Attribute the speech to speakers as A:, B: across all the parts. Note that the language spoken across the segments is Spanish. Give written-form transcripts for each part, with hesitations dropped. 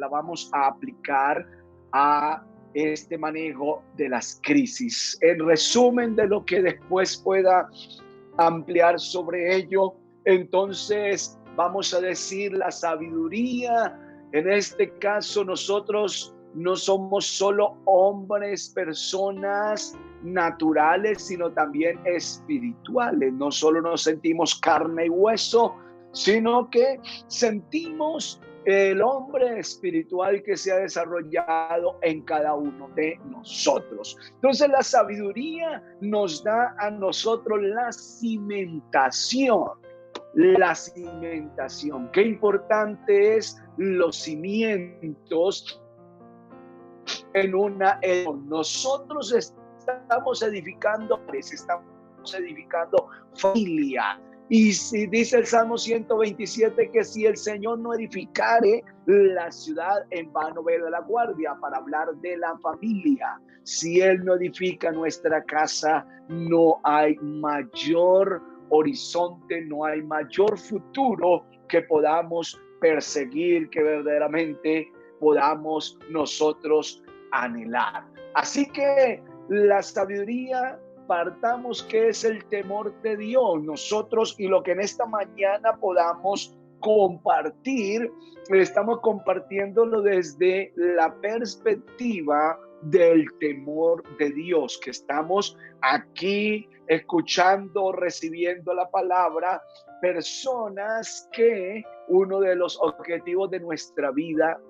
A: la vamos a aplicar a este manejo de las crisis. En resumen de lo que después pueda ampliar sobre ello, entonces vamos a decir la sabiduría. En este caso nosotros no somos solo hombres, personas naturales, sino también espirituales. No solo nos sentimos carne y hueso, sino que sentimos el hombre espiritual que se ha desarrollado en cada uno de nosotros. Entonces la sabiduría nos da a nosotros la cimentación. La cimentación. Qué importante es los cimientos nosotros estamos edificando familia. Y si dice el Salmo 127 que si el Señor no edificare la ciudad, en vano vela la guardia, para hablar de la familia. Si Él no edifica nuestra casa, no hay mayor horizonte, no hay mayor futuro que podamos perseguir, que verdaderamente podamos nosotros anhelar. Así que la sabiduría, partamos que es el temor de Dios. Nosotros, y lo que en esta mañana podamos compartir, estamos compartiéndolo desde la perspectiva del temor de Dios, que estamos aquí escuchando, recibiendo la palabra, personas que uno de los objetivos de nuestra vida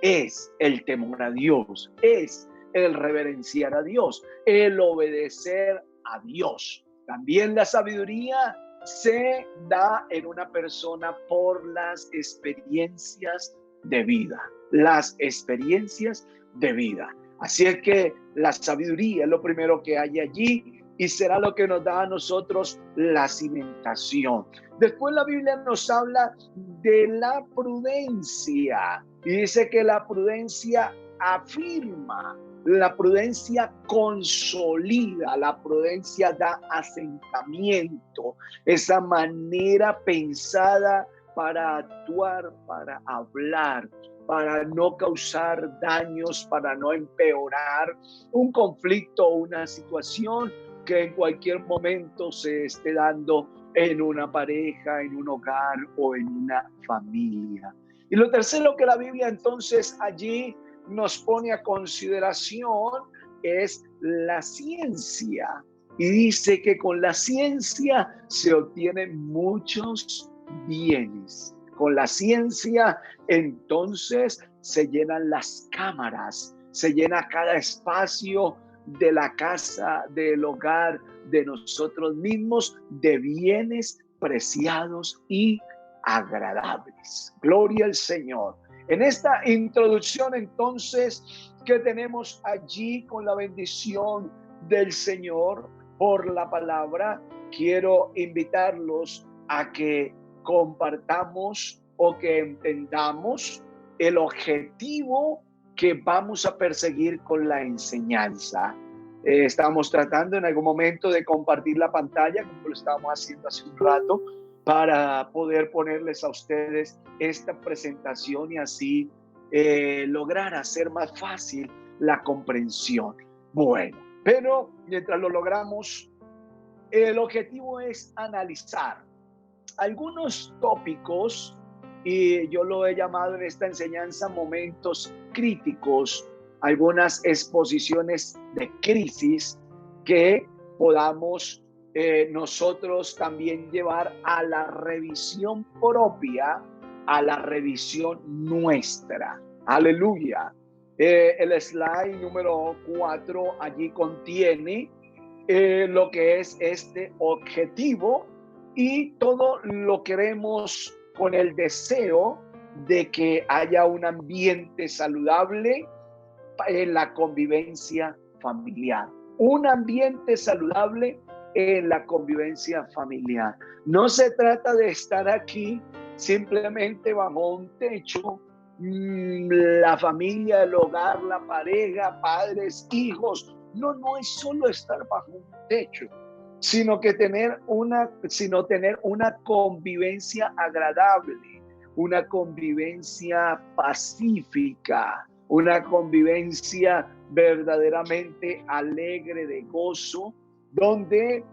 A: es el temor a Dios, es el reverenciar a Dios, el obedecer a Dios. También la sabiduría se da en una persona por las experiencias de vida, las experiencias de vida. Así es que la sabiduría es lo primero que hay allí y será lo que nos da a nosotros la cimentación. Después la Biblia nos habla de la prudencia y dice que la prudencia afirma, la prudencia consolida, la prudencia da asentamiento, esa manera pensada para actuar, para hablar, para no causar daños, para no empeorar un conflicto o una situación que en cualquier momento se esté dando en una pareja, en un hogar o en una familia. Y lo tercero que la Biblia entonces allí nos pone a consideración es la ciencia. Y dice que con la ciencia se obtienen muchos bienes. Con la ciencia entonces se llenan las cámaras, se llena cada espacio de la casa, del hogar, de nosotros mismos, de bienes preciados y agradables. Gloria al Señor. En esta introducción entonces que tenemos allí con la bendición del Señor por la palabra, quiero invitarlos a que compartamos o que entendamos el objetivo que vamos a perseguir con la enseñanza. Estamos tratando en algún momento de compartir la pantalla, como lo estábamos haciendo hace un rato, para poder ponerles a ustedes esta presentación y así lograr hacer más fácil la comprensión. Bueno, pero mientras lo logramos, el objetivo es analizar algunos tópicos, y yo lo he llamado en esta enseñanza momentos críticos, algunas exposiciones de crisis que podamos nosotros también llevar a la revisión propia, a la revisión nuestra. Aleluya. El slide número 4 allí contiene lo que es este objetivo, y todo lo queremos con el deseo de que haya un ambiente saludable en la convivencia familiar. Un ambiente saludable en la convivencia familiar. No se trata de estar aquí simplemente bajo un techo, la familia, el hogar, la pareja, padres, hijos. No es solo estar bajo un techo, sino tener una convivencia agradable, una convivencia pacífica, una convivencia verdaderamente alegre, de gozo, donde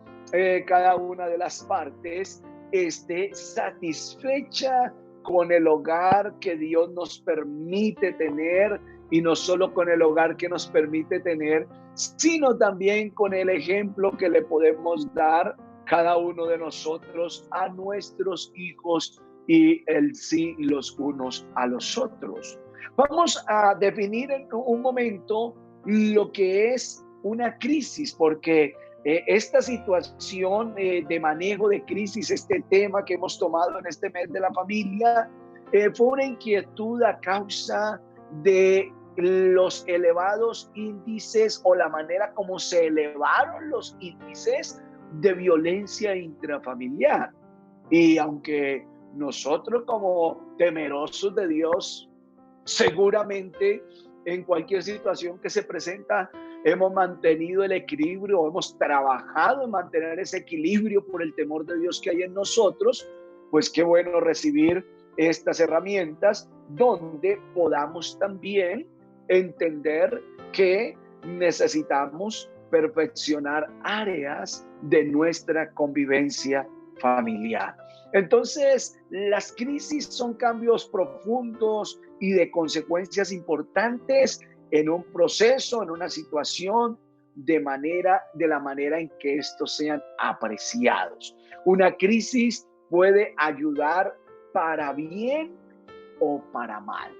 A: cada una de las partes esté satisfecha con el hogar que Dios nos permite tener, y no solo con el hogar que nos permite tener, sino también con el ejemplo que le podemos dar cada uno de nosotros a nuestros hijos y el sí los unos a los otros. Vamos a definir en un momento lo que es una crisis, porque esta situación de manejo de crisis, este tema que hemos tomado en este mes de la familia, fue una inquietud a causa de los elevados índices, o la manera como se elevaron los índices de violencia intrafamiliar. Y aunque nosotros, como temerosos de Dios, seguramente en cualquier situación que se presenta, hemos mantenido el equilibrio, hemos trabajado en mantener ese equilibrio por el temor de Dios que hay en nosotros, pues qué bueno recibir estas herramientas donde podamos también entender que necesitamos perfeccionar áreas de nuestra convivencia familiar. Entonces, las crisis son cambios profundos y de consecuencias importantes en un proceso, en una situación, de la manera en que estos sean apreciados. Una crisis puede ayudar para bien o para mal.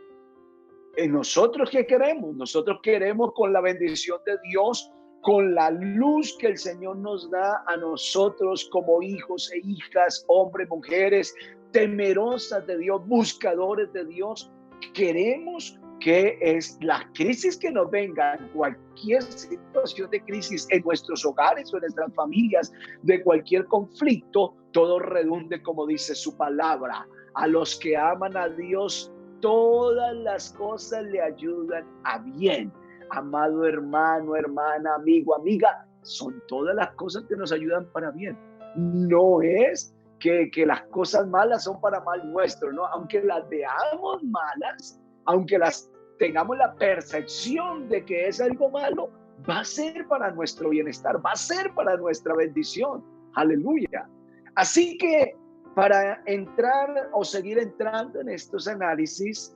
A: ¿Nosotros qué queremos? Nosotros queremos, con la bendición de Dios, con la luz que el Señor nos da a nosotros como hijos e hijas, hombres, mujeres, temerosas de Dios, buscadores de Dios, queremos que es la crisis que nos venga, cualquier situación de crisis en nuestros hogares o en nuestras familias, de cualquier conflicto, todo redunde, como dice su palabra. A los que aman a Dios, todas las cosas le ayudan a bien. Amado hermano, hermana, amigo, amiga, son todas las cosas que nos ayudan para bien. No es que las cosas malas son para mal nuestro, ¿no? Aunque las veamos malas, aunque las tengamos la percepción de que es algo malo, va a ser para nuestro bienestar, va a ser para nuestra bendición. Aleluya. Así que para entrar o seguir entrando en estos análisis,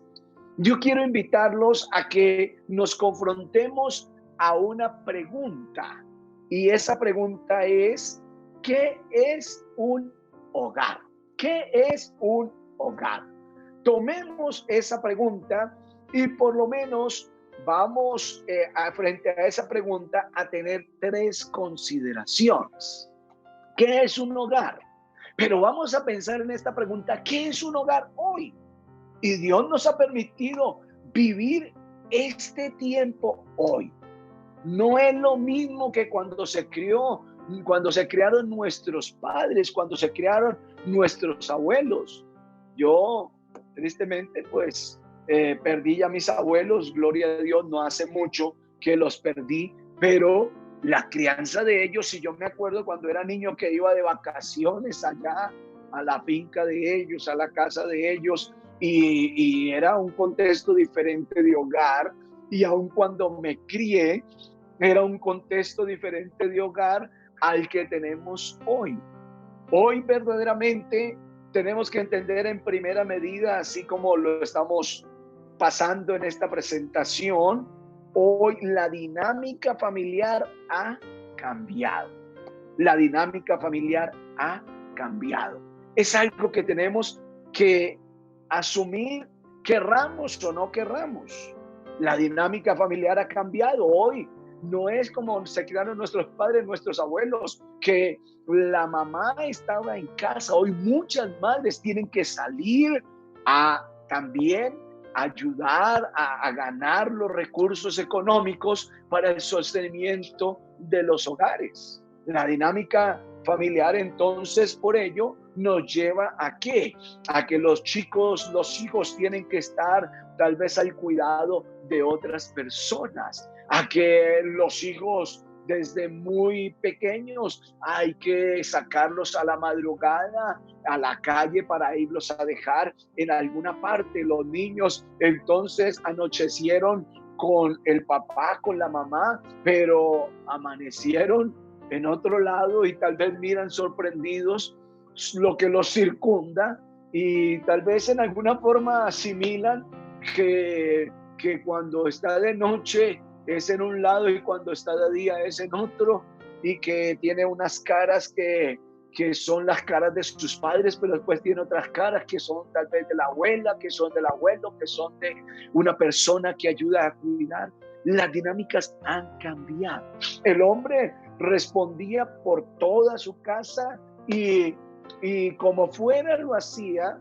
A: yo quiero invitarlos a que nos confrontemos a una pregunta. Y esa pregunta es: ¿qué es un hogar? ¿Qué es un hogar? Tomemos esa pregunta y por lo menos vamos frente a esa pregunta a tener 3 consideraciones. ¿Qué es un hogar? Pero vamos a pensar en esta pregunta: ¿qué es un hogar hoy? Y Dios nos ha permitido vivir este tiempo hoy. No es lo mismo que cuando se crearon nuestros padres, cuando se crearon nuestros abuelos. Yo, tristemente, pues, perdí ya a mis abuelos, gloria a Dios, no hace mucho que los perdí, pero la crianza de ellos, y yo me acuerdo cuando era niño que iba de vacaciones allá a la finca de ellos, a la casa de ellos, y era un contexto diferente de hogar, y aun cuando me crié, era un contexto diferente de hogar al que tenemos hoy. Hoy verdaderamente tenemos que entender en primera medida, así como lo estamos pasando en esta presentación, hoy la dinámica familiar ha cambiado. La dinámica familiar ha cambiado. Es algo que tenemos que asumir, querramos o no querramos. La dinámica familiar ha cambiado. Hoy no es como se criaron nuestros padres, nuestros abuelos, que la mamá estaba en casa. Hoy muchas madres tienen que salir a también ayudar a ganar los recursos económicos para el sostenimiento de los hogares. La dinámica familiar, entonces, por ello, nos lleva a ¿qué? A que los hijos tienen que estar tal vez al cuidado de otras personas, a que los hijos desde muy pequeños. Hay que sacarlos a la madrugada, a la calle para irlos a dejar en alguna parte. Los niños entonces anochecieron con el papá, con la mamá, pero amanecieron en otro lado y tal vez miran sorprendidos lo que los circunda y tal vez en alguna forma asimilan que cuando está de noche es en un lado y cuando está de día es en otro, y que tiene unas caras que son las caras de sus padres, pero después tiene otras caras que son tal vez de la abuela, que son del abuelo, que son de una persona que ayuda a cuidar. Las dinámicas han cambiado. El hombre respondía por toda su casa y como fuera lo hacía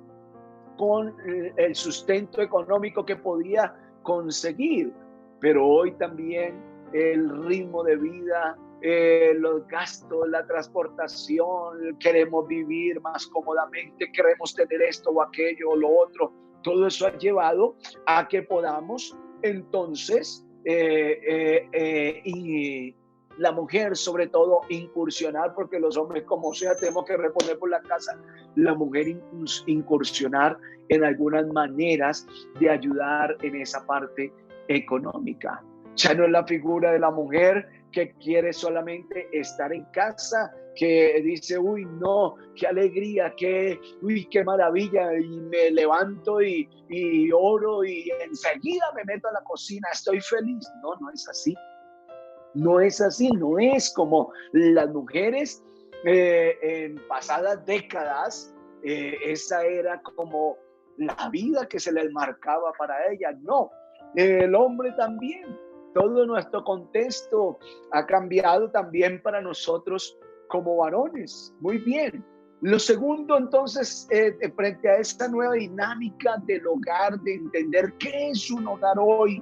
A: con el sustento económico que podía conseguir. Pero hoy también el ritmo de vida, los gastos, la transportación, queremos vivir más cómodamente, queremos tener esto o aquello o lo otro. Todo eso ha llevado a que podamos entonces y la mujer sobre todo incursionar, porque los hombres como sea tenemos que responder por la casa, la mujer incursionar en algunas maneras de ayudar en esa parte económica. Ya no es la figura de la mujer que quiere solamente estar en casa, que dice, uy, no, qué alegría, qué maravilla, y me levanto y oro y enseguida me meto a la cocina, estoy feliz. No, no es así. No es así, no es como las mujeres en pasadas décadas, esa era como la vida que se les marcaba para ellas. No, el hombre también, todo nuestro contexto ha cambiado también para nosotros como varones. Muy bien. Lo segundo, entonces, frente a esta nueva dinámica del hogar, de entender qué es un hogar hoy.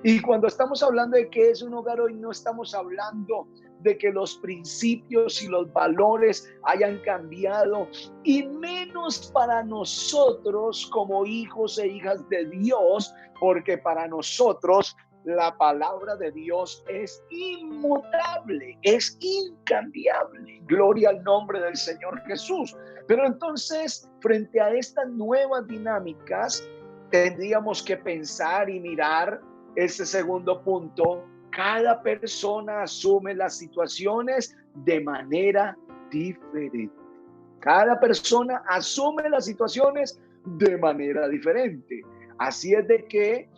A: Y cuando estamos hablando de qué es un hogar hoy, no estamos hablando de que los principios y los valores hayan cambiado, y menos para nosotros como hijos e hijas de Dios, porque para nosotros la palabra de Dios es inmutable, es incambiable. Gloria al nombre del Señor Jesús. Pero entonces, frente a estas nuevas dinámicas, tendríamos que pensar y mirar ese segundo punto. Cada persona asume las situaciones de manera diferente. Cada persona asume las situaciones de manera diferente. Así es de que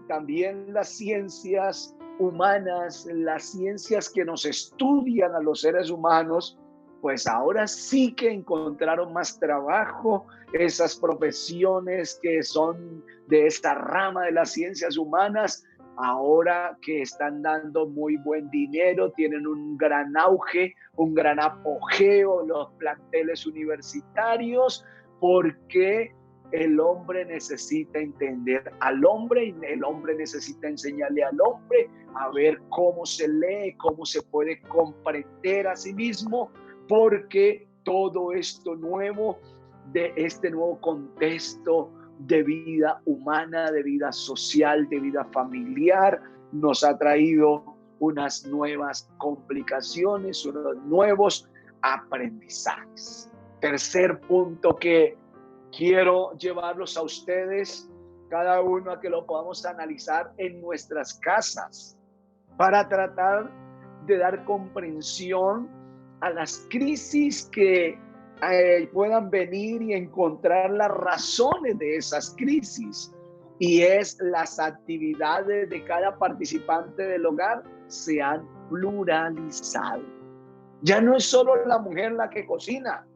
A: también las ciencias humanas, las ciencias que nos estudian a los seres humanos, pues ahora sí que encontraron más trabajo. Esas profesiones que son de esta rama de las ciencias humanas, ahora que están dando muy buen dinero, tienen un gran auge, un gran apogeo los planteles universitarios, porque el hombre necesita entender al hombre y el hombre necesita enseñarle al hombre a ver cómo se lee, cómo se puede comprender a sí mismo, porque todo esto nuevo, de este nuevo contexto de vida humana, de vida social, de vida familiar, nos ha traído unas nuevas complicaciones, unos nuevos aprendizajes. Tercer punto que quiero llevarlos a ustedes, cada uno, a que lo podamos analizar en nuestras casas para tratar de dar comprensión a las crisis que puedan venir y encontrar las razones de esas crisis. Y es las actividades de cada participante del hogar se han pluralizado. Ya no es solo la mujer la que cocina,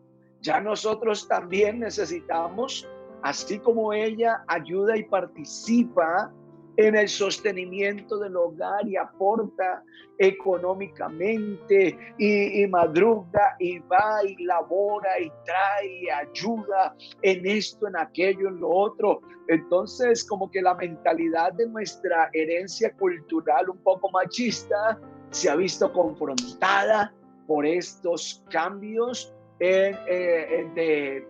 A: ya nosotros también necesitamos, así como ella ayuda y participa en el sostenimiento del hogar y aporta económicamente y madruga y va y labora y trae y ayuda en esto, en aquello, en lo otro. Entonces, como que la mentalidad de nuestra herencia cultural un poco machista se ha visto confrontada por estos cambios de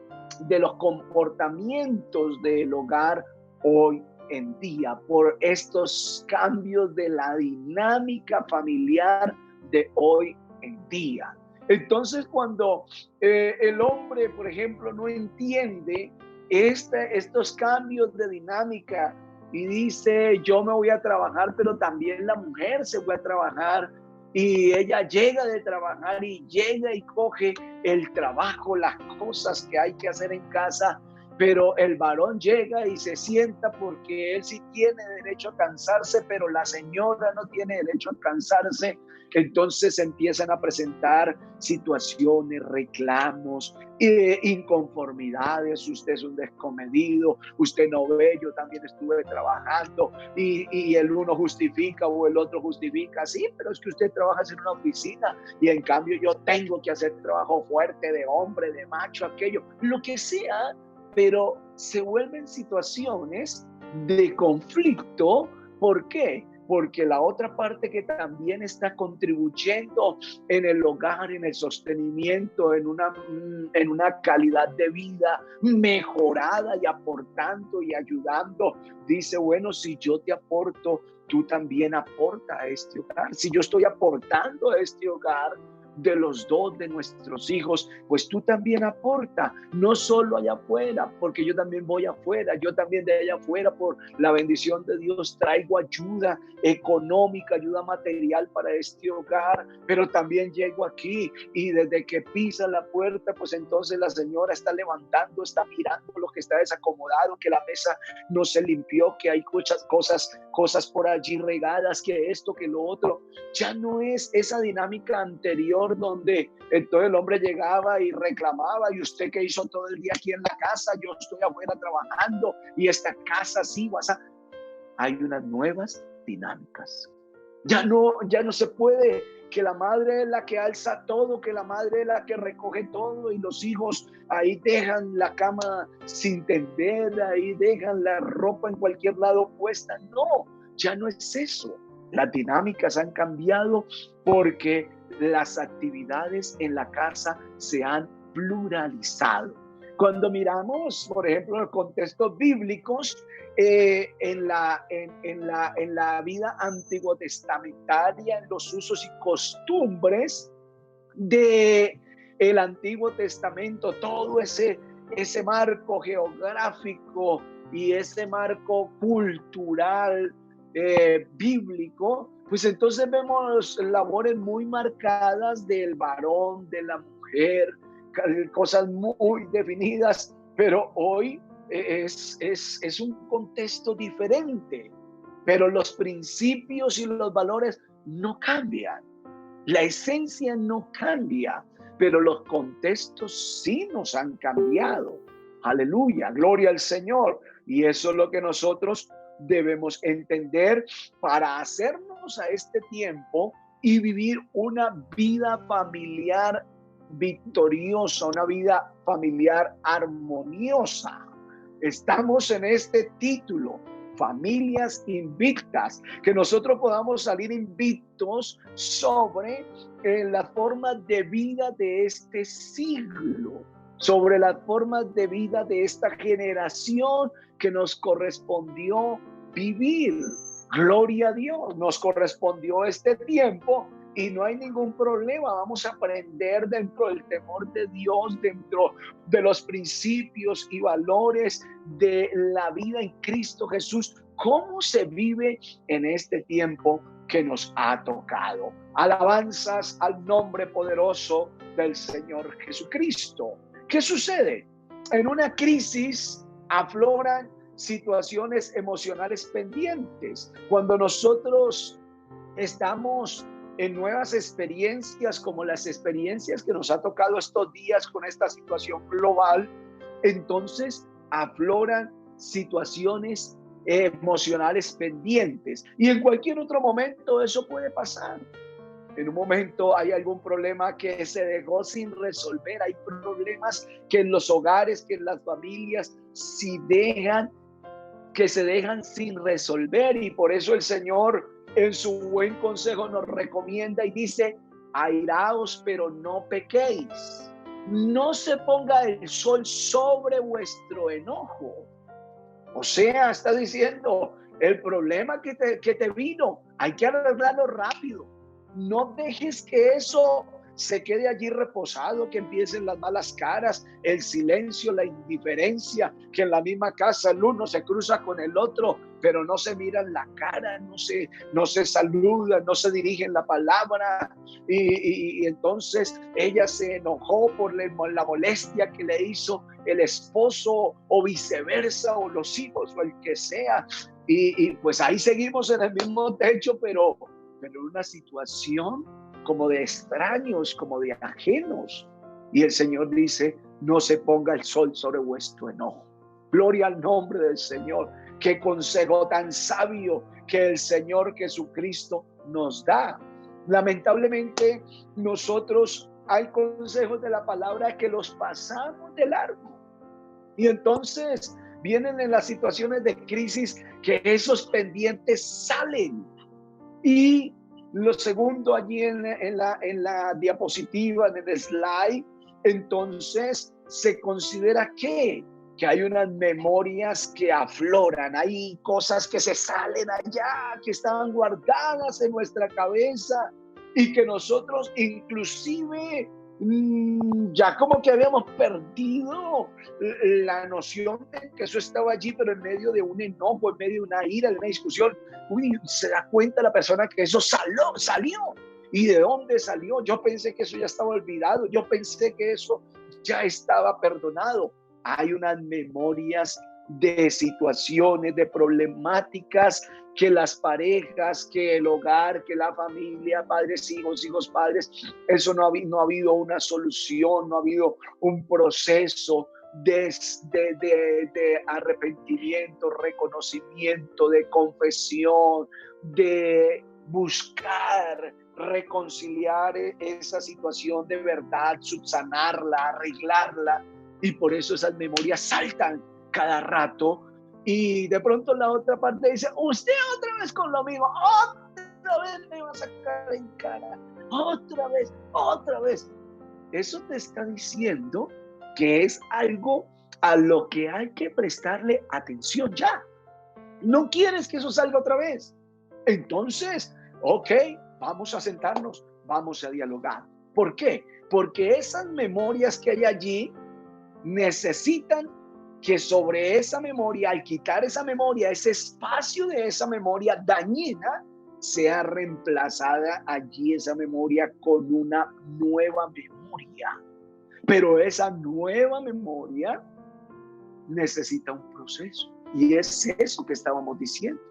A: los comportamientos del hogar hoy en día, por estos cambios de la dinámica familiar de hoy en día. Entonces, cuando el hombre, por ejemplo, no entiende estos cambios de dinámica y dice, yo me voy a trabajar, pero también la mujer se fue a trabajar, y ella llega de trabajar y llega y coge el trabajo, las cosas que hay que hacer en casa, pero el varón llega y se sienta porque él sí tiene derecho a cansarse, pero la señora no tiene derecho a cansarse. Entonces empiezan a presentar situaciones, reclamos, inconformidades. Usted es un descomedido, usted no ve, yo también estuve trabajando, y el uno justifica o el otro justifica. Sí, pero es que usted trabaja en una oficina y en cambio yo tengo que hacer trabajo fuerte de hombre, de macho, aquello, lo que sea, pero se vuelven situaciones de conflicto. ¿Por qué? Porque la otra parte que también está contribuyendo en el hogar, en el sostenimiento, en una calidad de vida mejorada y aportando y ayudando, dice, bueno, si yo te aporto, tú también aporta a este hogar. Si yo estoy aportando a este hogar, de los dos de nuestros hijos, pues tú también aporta, no solo allá afuera, porque yo también voy afuera, yo también de allá afuera, por la bendición de Dios, traigo ayuda económica, ayuda material para este hogar, pero también llego aquí y desde que pisa la puerta, pues entonces la señora está levantando, está mirando lo que está desacomodado, que la mesa no se limpió, que hay muchas cosas por allí regadas, que esto, que lo otro. Ya no es esa dinámica anterior donde entonces el hombre llegaba y reclamaba, y usted que hizo todo el día aquí en la casa, yo estoy afuera trabajando y esta casa sí vas a... Hay unas nuevas dinámicas. Ya no se puede que la madre es la que alza todo, que la madre es la que recoge todo y los hijos ahí dejan la cama sin tender, ahí dejan la ropa en cualquier lado puesta. No, ya no es eso. Las dinámicas han cambiado porque las actividades en la casa se han pluralizado. Cuando miramos, por ejemplo, los contextos bíblicos, en la vida antiguo testamentaria, en los usos y costumbres de el Antiguo Testamento, todo ese marco geográfico y ese marco cultural bíblico, pues entonces vemos labores muy marcadas del varón, de la mujer, cosas muy definidas, pero hoy es un contexto diferente, pero los principios y los valores no cambian. La esencia no cambia, pero los contextos sí nos han cambiado. Aleluya, gloria al Señor. Y eso es lo que nosotros debemos entender para hacernos a este tiempo y vivir una vida familiar victoriosa, una vida familiar armoniosa. Estamos en este título, familias invictas, que nosotros podamos salir invictos sobre las formas de vida de este siglo, sobre las formas de vida de esta generación que nos correspondió vivir. Gloria a Dios, nos correspondió este tiempo y no hay ningún problema. Vamos a aprender dentro del temor de Dios, dentro de los principios y valores de la vida en Cristo Jesús, cómo se vive en este tiempo que nos ha tocado. Alabanzas al nombre poderoso del Señor Jesucristo. ¿Qué sucede? En una crisis afloran situaciones emocionales pendientes. Cuando nosotros estamos en nuevas experiencias, como las experiencias que nos ha tocado estos días con esta situación global, entonces afloran situaciones emocionales pendientes. Y en cualquier otro momento eso puede pasar. En un momento hay algún problema que se dejó sin resolver. Hay problemas que en los hogares, que en las familias, que se dejan sin resolver. Y por eso el Señor, en su buen consejo, nos recomienda y dice: airaos, pero no pequéis. No se ponga el sol sobre vuestro enojo. O sea, está diciendo, el problema que te vino, hay que arreglarlo rápido. No dejes que eso se quede allí reposado, que empiecen las malas caras, el silencio, la indiferencia, que en la misma casa el uno se cruza con el otro, pero no se miran la cara, no se saludan, no se dirigen la palabra. Y entonces ella se enojó por la molestia que le hizo el esposo, o viceversa, o los hijos, o el que sea. Y pues ahí seguimos en el mismo techo, pero una situación como de extraños, como de ajenos. Y el Señor dice, no se ponga el sol sobre vuestro enojo. Gloria al nombre del Señor. Qué consejo tan sabio que el Señor Jesucristo nos da. Lamentablemente, nosotros hay consejos de la palabra que los pasamos de largo. Y entonces vienen en las situaciones de crisis que esos pendientes salen. Y lo segundo allí en la diapositiva, en el slide, entonces se considera que hay unas memorias que afloran, hay cosas que se salen allá, que estaban guardadas en nuestra cabeza y que nosotros inclusive ya como que habíamos perdido la noción de que eso estaba allí, pero en medio de un enojo, en medio de una ira, de una discusión, se da cuenta la persona que eso salió. ¿Y de dónde salió? Yo pensé que eso ya estaba olvidado, yo pensé que eso ya estaba perdonado. Hay unas memorias de situaciones, de problemáticas que las parejas, que el hogar, que la familia, padres, hijos, padres, eso no ha habido una solución, no ha habido un proceso de arrepentimiento, reconocimiento, de confesión, de buscar reconciliar esa situación de verdad, subsanarla, arreglarla. Y por eso esas memorias saltan cada rato. Y de pronto la otra parte dice, usted otra vez con lo mismo, otra vez me va a sacar en cara, otra vez. Eso te está diciendo que es algo a lo que hay que prestarle atención ya. No quieres que eso salga otra vez. Entonces, ok, vamos a sentarnos, vamos a dialogar. ¿Por qué? Porque esas memorias que hay allí necesitan que sobre esa memoria, al quitar esa memoria, ese espacio de esa memoria dañina, sea reemplazada allí esa memoria con una nueva memoria. Pero esa nueva memoria necesita un proceso. Y es eso que estábamos diciendo.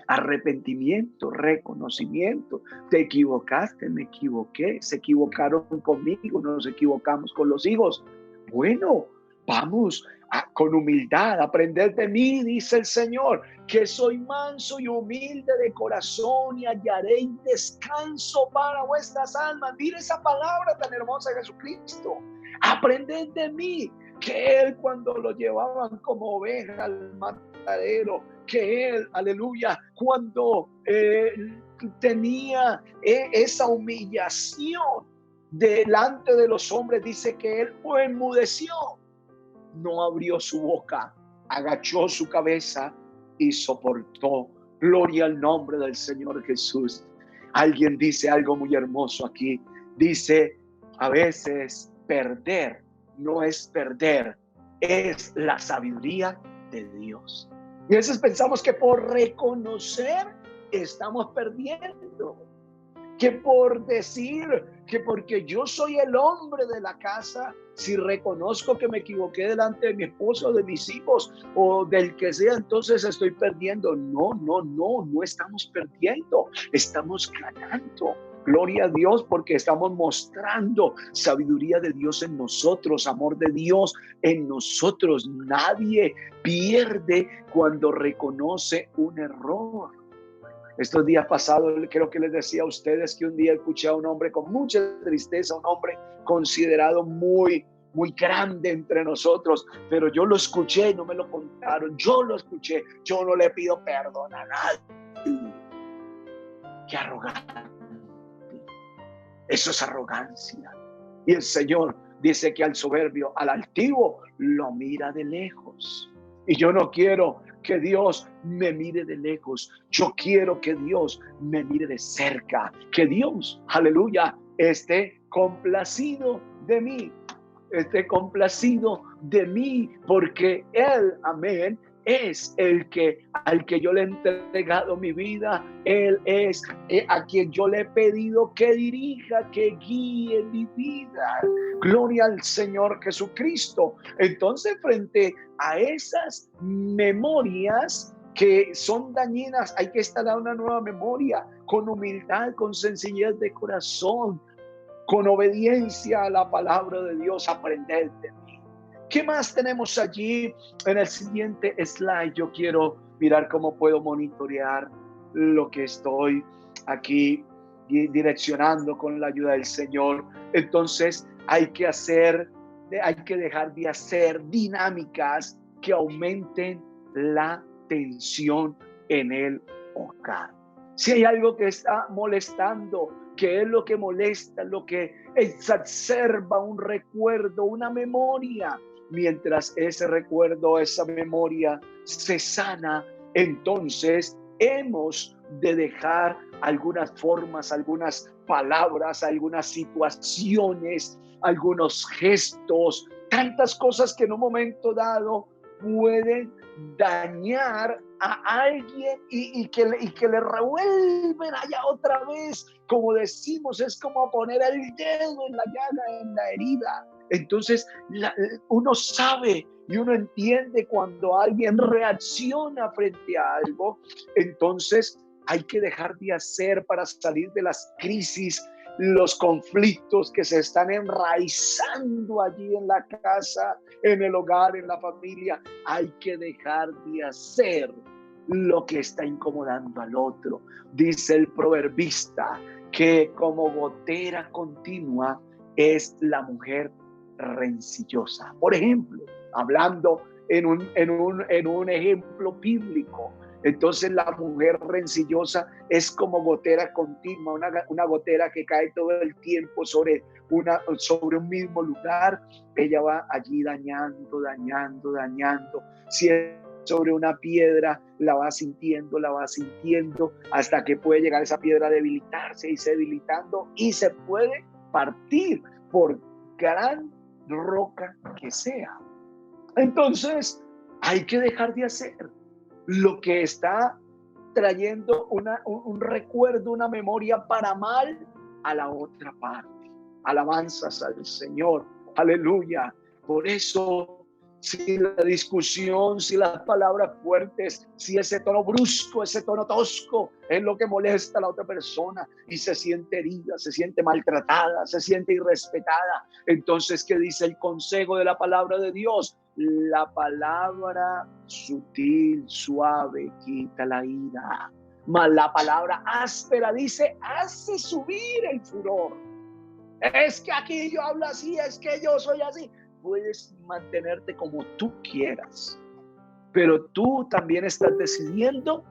A: Arrepentimiento, reconocimiento. Te equivocaste, me equivoqué. Se equivocaron conmigo, nos equivocamos con los hijos. Bueno, vamos con humildad, aprender de mí, dice el Señor, que soy manso y humilde de corazón y hallaré descanso para vuestras almas. Mira esa palabra tan hermosa de Jesucristo. Aprended de mí, que Él cuando lo llevaban como oveja al matadero, que Él, aleluya, cuando tenía esa humillación delante de los hombres, dice que Él enmudeció, no abrió su boca, agachó su cabeza y soportó. Gloria al nombre del Señor Jesús. Alguien dice algo muy hermoso aquí. Dice, a veces perder no es perder, es la sabiduría de Dios. Y a veces pensamos que por reconocer estamos perdiendo, que por decir que porque yo soy el hombre de la casa, si reconozco que me equivoqué delante de mi esposo, de mis hijos o del que sea, entonces estoy perdiendo. No estamos perdiendo, estamos ganando. Gloria a Dios, porque estamos mostrando sabiduría de Dios en nosotros, amor de Dios en nosotros. Nadie pierde cuando reconoce un error. Estos días pasados creo que les decía a ustedes que un día escuché a un hombre con mucha tristeza, un hombre considerado muy grande entre nosotros, pero yo lo escuché, no me lo contaron, yo lo escuché, yo no le pido perdón a nadie. Qué arrogante. Eso es arrogancia. Y el Señor dice que al soberbio, al altivo, lo mira de lejos. Y yo no quiero que Dios me mire de lejos. Yo quiero que Dios me mire de cerca. Que Dios, aleluya, esté complacido de mí. Esté complacido de mí, porque Él, amén, es el que al que yo le he entregado mi vida. Él es a quien yo le he pedido que dirija, que guíe mi vida. Gloria al Señor Jesucristo. Entonces, frente a esas memorias que son dañinas, hay que instalar una nueva memoria con humildad, con sencillez de corazón, con obediencia a la palabra de Dios. Aprender de mí. ¿Qué más tenemos allí en el siguiente slide? Yo quiero mirar cómo puedo monitorear lo que estoy aquí direccionando con la ayuda del Señor. Entonces hay que dejar de hacer dinámicas que aumenten la tensión en el hogar. Si hay algo que está molestando, que es lo que molesta, lo que exacerba un recuerdo, una memoria, mientras ese recuerdo, esa memoria se sana, entonces hemos de dejar algunas formas, algunas palabras, algunas situaciones, algunos gestos, tantas cosas que en un momento dado pueden dañar a alguien y que le revuelven allá otra vez. Como decimos, es como poner el dedo en la llaga, en la herida. Entonces uno sabe y uno entiende cuando alguien reacciona frente a algo. Entonces hay que dejar de hacer para salir de las crisis, los conflictos que se están enraizando allí en la casa, en el hogar, en la familia. Hay que dejar de hacer lo que está incomodando al otro. Dice el proverbista que como gotera continua es la mujer rencillosa. Por ejemplo, hablando en un ejemplo bíblico, entonces la mujer rencillosa es como gotera continua, una gotera que cae todo el tiempo sobre un mismo lugar. Ella va allí dañando. Si es sobre una piedra, la va sintiendo, hasta que puede llegar esa piedra a debilitarse y se debilitando y se puede partir por gran roca que sea. Entonces hay que dejar de hacer lo que está trayendo un recuerdo, una memoria para mal a la otra parte. Alabanzas al Señor. Aleluya. Por eso, si la discusión, si las palabras fuertes, si ese tono brusco, ese tono tosco es lo que molesta a la otra persona y se siente herida, se siente maltratada, se siente irrespetada, entonces, ¿qué dice el consejo de la palabra de Dios? La palabra sutil, suave, quita la ira. Mas la palabra áspera, dice, hace subir el furor. Es que aquí yo hablo así, es que yo soy así. Puedes mantenerte como tú quieras, pero tú también estás decidiendo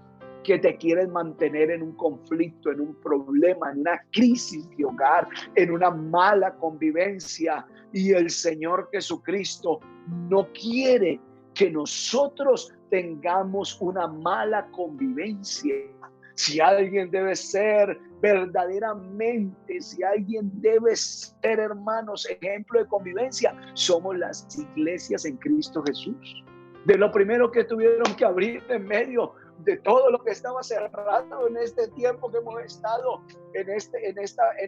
A: que te quieres mantener en un conflicto, en un problema, en una crisis de hogar, en una mala convivencia. Y el Señor Jesucristo no quiere que nosotros tengamos una mala convivencia. Si alguien debe ser verdaderamente, si alguien debe ser, hermanos, ejemplo de convivencia, somos las iglesias en Cristo Jesús. De lo primero que tuvieron que abrir en medio de todo lo que estaba cerrado en este tiempo que hemos estado en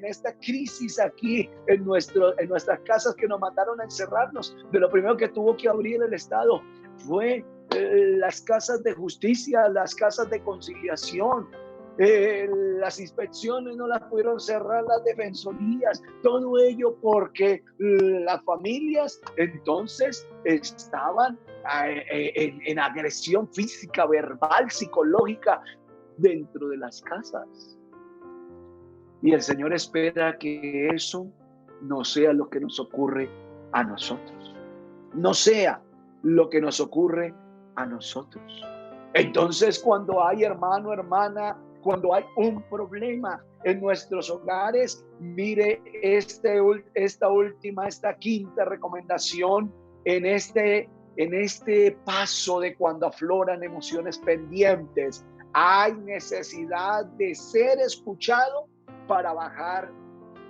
A: esta crisis aquí en nuestras casas, que nos mandaron a encerrarnos. De lo primero que tuvo que abrir el Estado fue las casas de justicia, las casas de conciliación. Las inspecciones no las pudieron cerrar, las defensorías, todo ello porque las familias entonces estaban en agresión física, verbal, psicológica dentro de las casas. Y el Señor espera que eso no sea lo que nos ocurre a nosotros. No sea lo que nos ocurre a nosotros. Entonces, cuando hay hermano, hermana, cuando hay un problema en nuestros hogares, mire esta quinta recomendación en este en este paso de cuando afloran emociones pendientes, hay necesidad de ser escuchado para bajar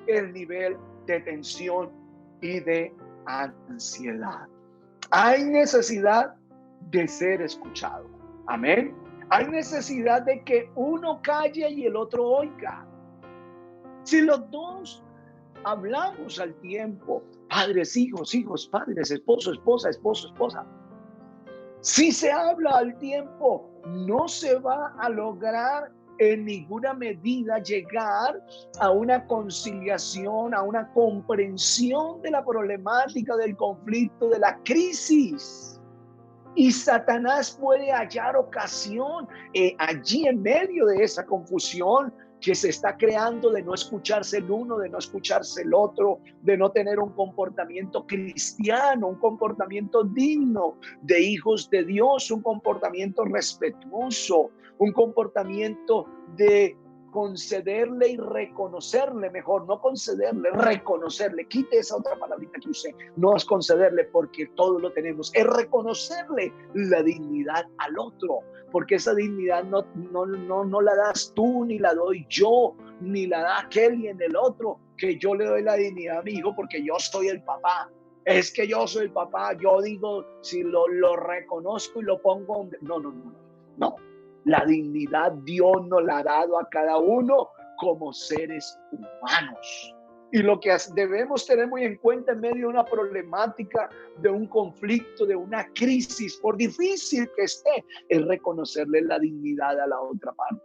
A: el nivel de tensión y de ansiedad. Hay necesidad de ser escuchado. Amén. Hay necesidad de que uno calle y el otro oiga. Si los dos hablamos al tiempo, padres, hijos, hijos, padres, esposo, esposa, esposo, esposa. Si se habla al tiempo, no se va a lograr en ninguna medida llegar a una conciliación, a una comprensión de la problemática, del conflicto, de la crisis. Y Satanás puede hallar ocasión allí en medio de esa confusión que se está creando de no escucharse el uno, de no escucharse el otro, de no tener un comportamiento cristiano, un comportamiento digno de hijos de Dios, un comportamiento respetuoso, un comportamiento de concederle y reconocerle, mejor, no concederle, reconocerle. Quite esa otra palabrita que usé. No es concederle porque todo lo tenemos, es reconocerle la dignidad al otro, porque esa dignidad no la das tú, ni la doy yo, ni la da aquel y en el otro, que yo le doy la dignidad a mi hijo porque yo soy el papá. Es que yo soy el papá, yo digo, si lo reconozco y lo pongo, no. La dignidad Dios nos la ha dado a cada uno como seres humanos. Y lo que debemos tener muy en cuenta en medio de una problemática, de un conflicto, de una crisis, por difícil que esté, es reconocerle la dignidad a la otra parte.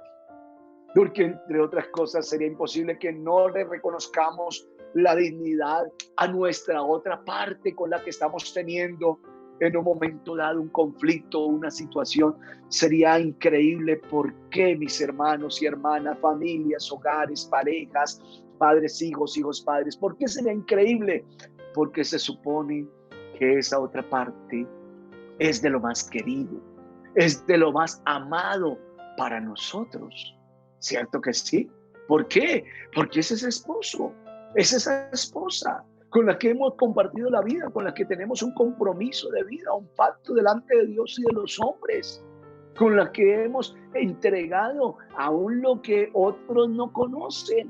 A: Porque entre otras cosas sería imposible que no le reconozcamos la dignidad a nuestra otra parte con la que estamos teniendo en un momento dado un conflicto, una situación. Sería increíble. ¿Por qué, mis hermanos y hermanas, familias, hogares, parejas, padres, hijos, hijos, padres? ¿Por qué sería increíble? Porque se supone que esa otra parte es de lo más querido, es de lo más amado para nosotros. ¿Cierto que sí? ¿Por qué? Porque es ese esposo, es esa esposa con la que hemos compartido la vida, con la que tenemos un compromiso de vida, un pacto delante de Dios y de los hombres, con la que hemos entregado aún lo que otros no conocen.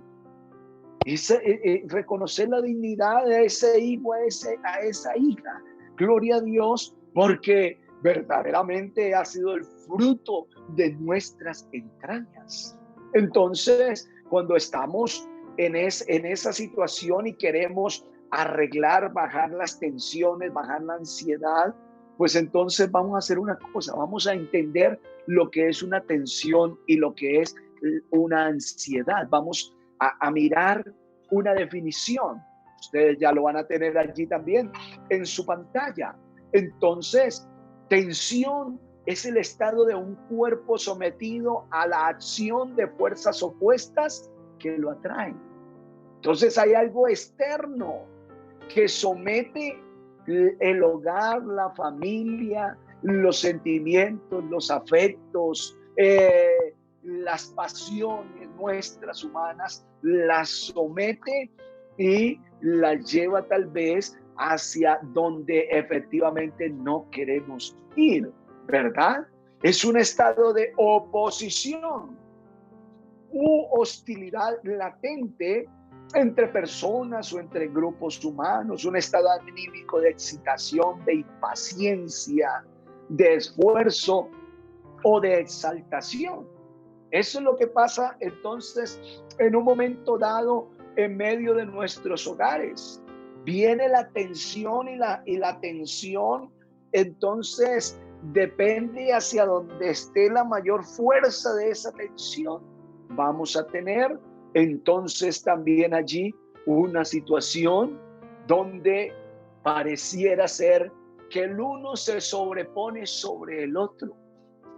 A: Reconocer la dignidad de ese hijo, a esa hija. Gloria a Dios, porque verdaderamente ha sido el fruto de nuestras entrañas. Entonces, cuando estamos en esa situación y queremos arreglar, bajar las tensiones, bajar la ansiedad, pues entonces vamos a hacer una cosa, vamos a entender lo que es una tensión y lo que es una ansiedad. Vamos a mirar una definición. Ustedes ya lo van a tener allí también en su pantalla. Entonces, tensión es el estado de un cuerpo sometido a la acción de fuerzas opuestas que lo atraen. Entonces hay algo externo que somete el hogar, la familia, los sentimientos, los afectos, las pasiones nuestras humanas, las somete y las lleva tal vez hacia donde efectivamente no queremos ir, ¿verdad? Es un estado de oposición u hostilidad latente entre personas o entre grupos humanos, un estado anímico de excitación, de impaciencia, de esfuerzo o de exaltación. Eso es lo que pasa entonces en un momento dado en medio de nuestros hogares. Viene la tensión y la tensión, entonces depende hacia donde esté la mayor fuerza de esa tensión. Vamos a tener entonces también allí una situación donde pareciera ser que el uno se sobrepone sobre el otro,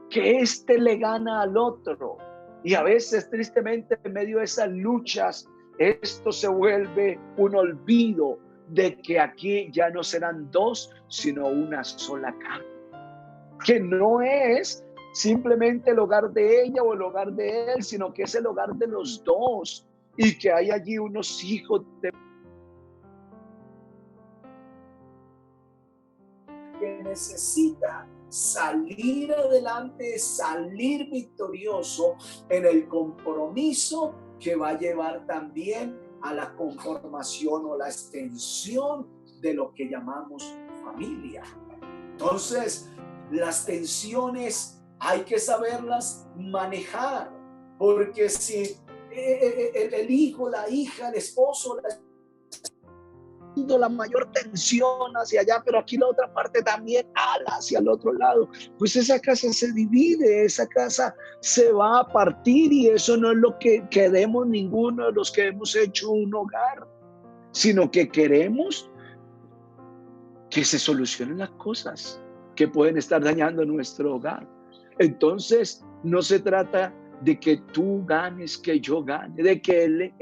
A: que éste le gana al otro. Y a veces, tristemente, en medio de esas luchas, esto se vuelve un olvido de que aquí ya no serán dos, sino una sola carne. Que no es simplemente el hogar de ella o el hogar de él, sino que es el hogar de los dos. Y que hay allí unos hijos que necesita salir adelante, salir victorioso en el compromiso que va a llevar también a la conformación o la extensión de lo que llamamos familia. Entonces, las tensiones hay que saberlas manejar, porque si el hijo, la hija, el esposo, la mayor tensión hacia allá, pero aquí la otra parte también ala hacia el otro lado, pues esa casa se divide, esa casa se va a partir, y eso no es lo que queremos ninguno de los que hemos hecho un hogar, sino que queremos que se solucionen las cosas que pueden estar dañando nuestro hogar. Entonces, no se trata de que tú ganes, que yo gane, de que el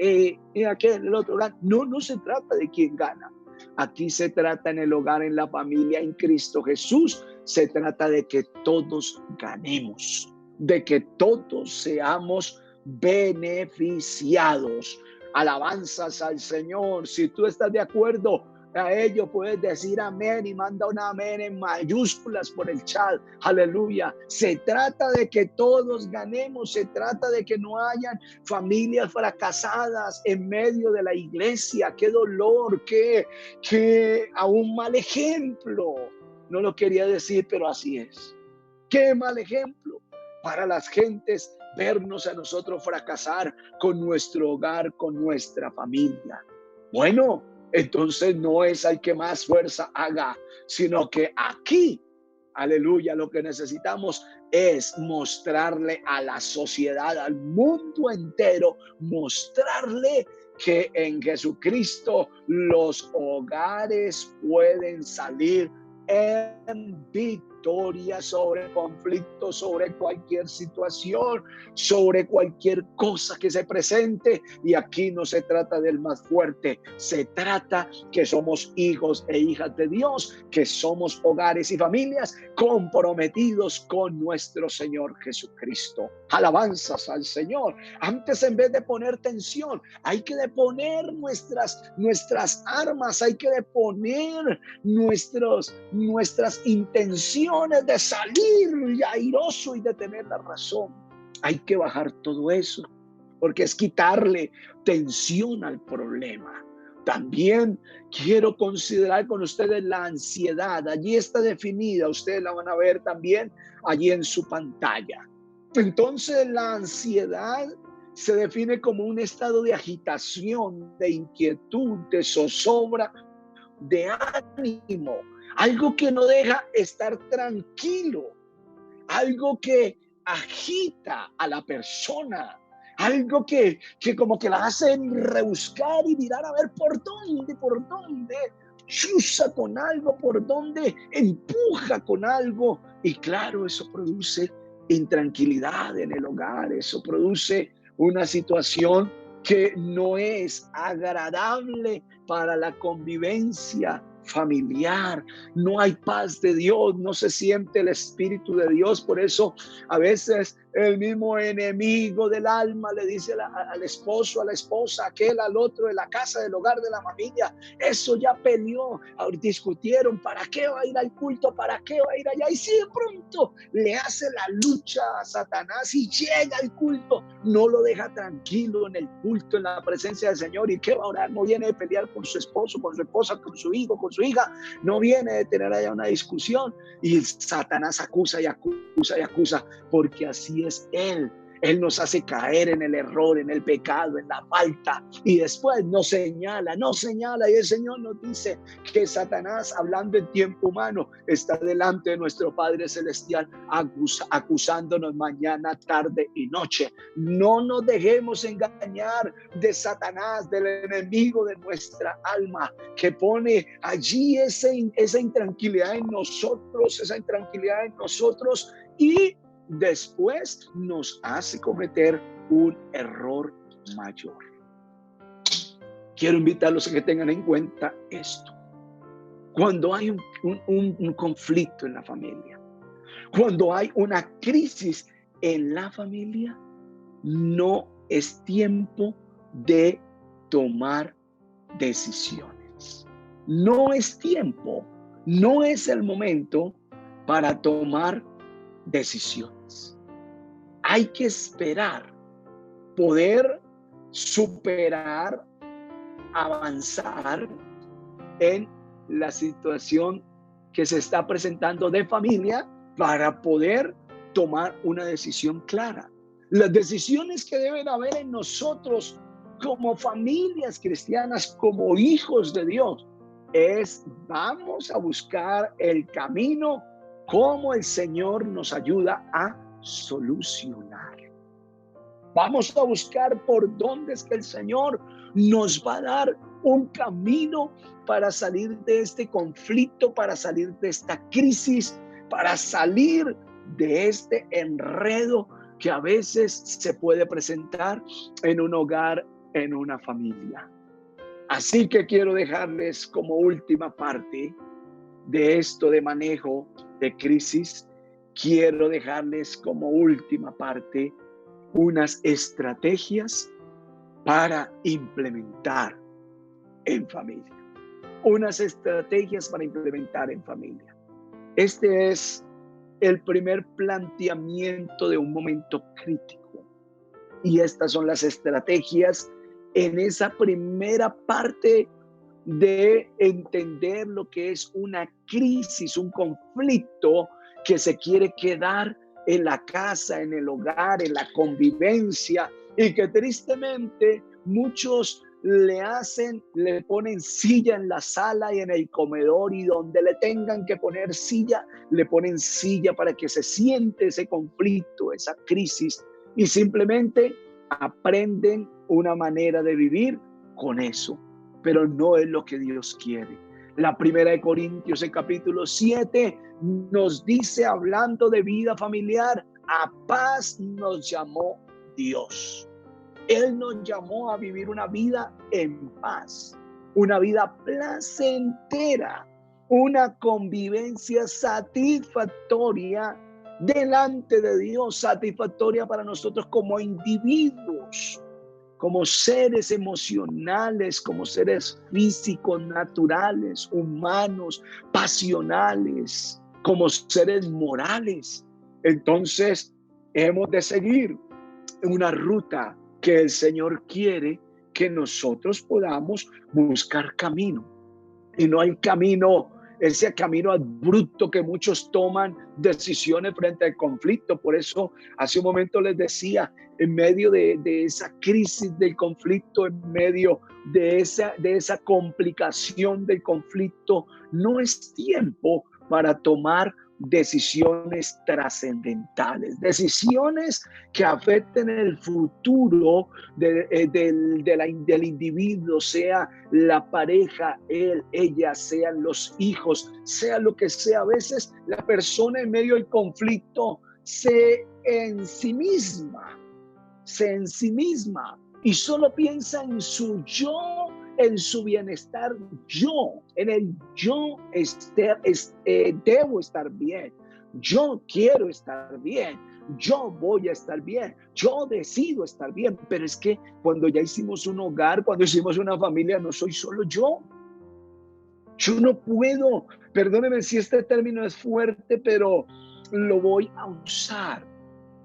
A: otro gane. No se trata de quién gana. Aquí se trata en el hogar, en la familia, en Cristo Jesús. Se trata de que todos ganemos, de que todos seamos beneficiados. Alabanzas al Señor. Si tú estás de acuerdo a ello, puedes decir amén y manda un amén en mayúsculas por el chat. Aleluya. Se trata de que todos ganemos. Se trata de que no hayan familias fracasadas en medio de la iglesia. Qué dolor, qué aún mal ejemplo. No lo quería decir, pero así es. Qué mal ejemplo para las gentes vernos a nosotros fracasar con nuestro hogar, con nuestra familia. Bueno, entonces no es al que más fuerza haga, sino que aquí, aleluya, lo que necesitamos es mostrarle a la sociedad, al mundo entero, mostrarle que en Jesucristo los hogares pueden salir en victoria sobre conflictos, sobre cualquier situación, sobre cualquier cosa que se presente. Y aquí no se trata del más fuerte, se trata que somos hijos e hijas de Dios, que somos hogares y familias comprometidos con nuestro Señor Jesucristo. Alabanzas al Señor. Antes, en vez de poner tensión, hay que deponer nuestras armas, hay que deponer nuestras intenciones de salir airoso y de tener la razón. Hay que bajar todo eso, porque es quitarle tensión al problema. También quiero considerar con ustedes la ansiedad. Allí está definida, ustedes la van a ver también allí en su pantalla. Entonces, la ansiedad se define como un estado de agitación, de inquietud, de zozobra, de ánimo, algo que no deja estar tranquilo, algo que agita a la persona, algo que como que la hacen rebuscar y mirar a ver por dónde chuza con algo, por dónde empuja con algo. Y claro, eso produce intranquilidad en el hogar, eso produce una situación que no es agradable para la convivencia familiar. No hay paz de Dios, no se siente el Espíritu de Dios. Por eso a veces el mismo enemigo del alma le dice al esposo, a la esposa, aquel al otro, de la casa, del hogar, de la familia: eso ya peleó, discutieron, ¿para qué va a ir al culto? ¿Para qué va a ir allá? Y si de pronto le hace la lucha a Satanás y llega al culto, no lo deja tranquilo en el culto, en la presencia del Señor. ¿Y qué va a orar? No viene de pelear con su esposo, con su esposa, con su hijo, con su hija, no viene de tener allá una discusión. Y Satanás acusa y acusa y acusa, porque así es él. Él nos hace caer en el error, en el pecado, en la falta, y después nos señala. Y el Señor nos dice que Satanás, hablando en tiempo humano, está delante de nuestro Padre Celestial acusándonos mañana, tarde y noche. No nos dejemos engañar de Satanás, del enemigo de nuestra alma, que pone allí esa intranquilidad en nosotros, y después nos hace cometer un error mayor. Quiero invitarlos a que tengan en cuenta esto. Cuando hay un conflicto en la familia, cuando hay una crisis en la familia, no es tiempo de tomar decisiones. No es tiempo, no es el momento para tomar decisiones. Hay que esperar, poder superar, avanzar en la situación que se está presentando de familia para poder tomar una decisión clara. Las decisiones que deben haber en nosotros como familias cristianas, como hijos de Dios, vamos a buscar el camino como el Señor nos ayuda a solucionar. Vamos a buscar por dónde es que el Señor nos va a dar un camino para salir de este conflicto, para salir de esta crisis, para salir de este enredo que a veces se puede presentar en un hogar, en una familia. Así que quiero dejarles como última parte de esto de manejo de crisis, quiero dejarles como última parte unas estrategias para implementar en familia. Unas estrategias para implementar en familia. Este es el primer planteamiento de un momento crítico. Y estas son las estrategias en esa primera parte de entender lo que es una crisis, un conflicto que se quiere quedar en la casa, en el hogar, en la convivencia, y que tristemente muchos le ponen silla en la sala y en el comedor, y donde le tengan que poner silla, le ponen silla para que se siente ese conflicto, esa crisis, y simplemente aprenden una manera de vivir con eso, pero no es lo que Dios quiere. La primera de Corintios, en capítulo 7, nos dice, hablando de vida familiar, a paz nos llamó Dios. Él nos llamó a vivir una vida en paz, una vida placentera, una convivencia satisfactoria delante de Dios, satisfactoria para nosotros como individuos, como seres emocionales, como seres físicos, naturales, humanos, pasionales, como seres morales. Entonces, hemos de seguir una ruta que el Señor quiere que nosotros podamos buscar camino. Y no hay camino, ese camino abrupto que muchos toman decisiones frente al conflicto. Por eso hace un momento les decía, en medio de esa crisis del conflicto, en medio de esa complicación del conflicto, no es tiempo para tomar decisiones trascendentales, decisiones que afecten el futuro del individuo, sea la pareja, él, ella, sean los hijos, sea lo que sea. A veces la persona en medio del conflicto se ensimisma y solo piensa en su yo, en su bienestar, en el yo debo estar bien, yo quiero estar bien, yo voy a estar bien, yo decido estar bien. Pero es que cuando ya hicimos un hogar, cuando hicimos una familia, no soy solo yo. Yo no puedo, perdóneme si este término es fuerte, pero lo voy a usar.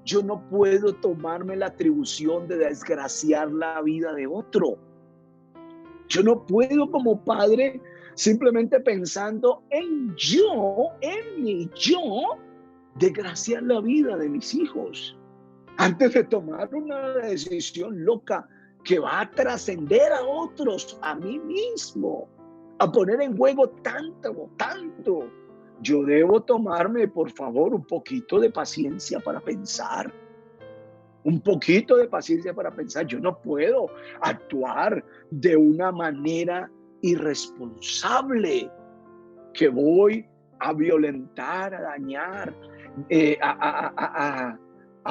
A: Yo no puedo tomarme la atribución de desgraciar la vida de otro. Yo no puedo como padre simplemente pensando en mi yo, desgraciar la vida de mis hijos. Antes de tomar una decisión loca que va a trascender a otros, a mí mismo, a poner en juego tanto. Yo debo tomarme, por favor, un poquito de paciencia para pensar. Un poquito de paciencia para pensar. Yo no puedo actuar de una manera irresponsable que voy a violentar, a dañar, a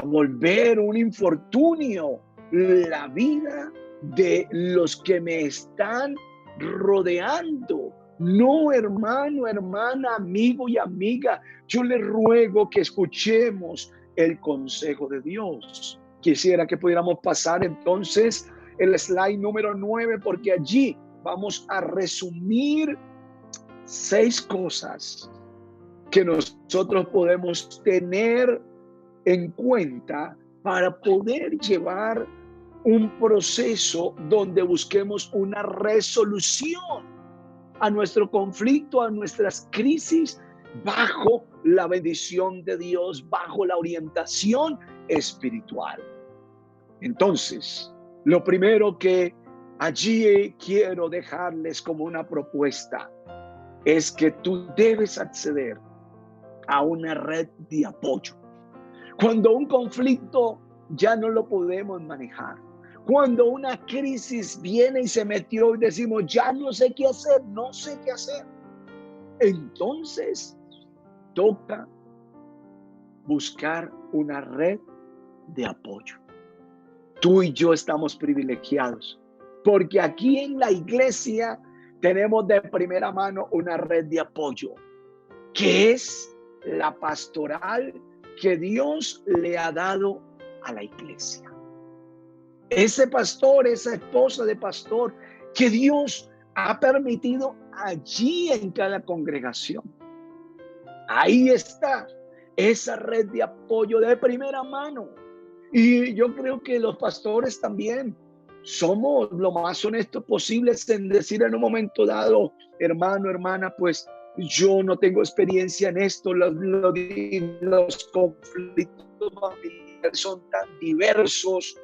A: volver un infortunio la vida de los que me están rodeando. No, hermano, hermana, amigo y amiga, yo le ruego que escuchemos el consejo de Dios. Quisiera que pudiéramos pasar entonces el slide número 9, porque allí vamos a resumir 6 cosas que nosotros podemos tener en cuenta para poder llevar un proceso donde busquemos una resolución a nuestro conflicto, a nuestras crisis, bajo la bendición de Dios, bajo la orientación espiritual. Entonces, lo primero que allí quiero dejarles como una propuesta es que tú debes acceder a una red de apoyo. Cuando un conflicto ya no lo podemos manejar, cuando una crisis viene y se metió y decimos, ya no sé qué hacer, entonces toca buscar una red de apoyo. Tú y yo estamos privilegiados, porque aquí en la iglesia tenemos de primera mano una red de apoyo, que es la pastoral que Dios le ha dado a la iglesia. Ese pastor, esa esposa de pastor que Dios ha permitido allí en cada congregación. Ahí está esa red de apoyo de primera mano. Y yo creo que los pastores también somos lo más honestos posibles en decir en un momento dado, hermano, hermana, pues yo no tengo experiencia en esto, los conflictos familiares son tan diversos.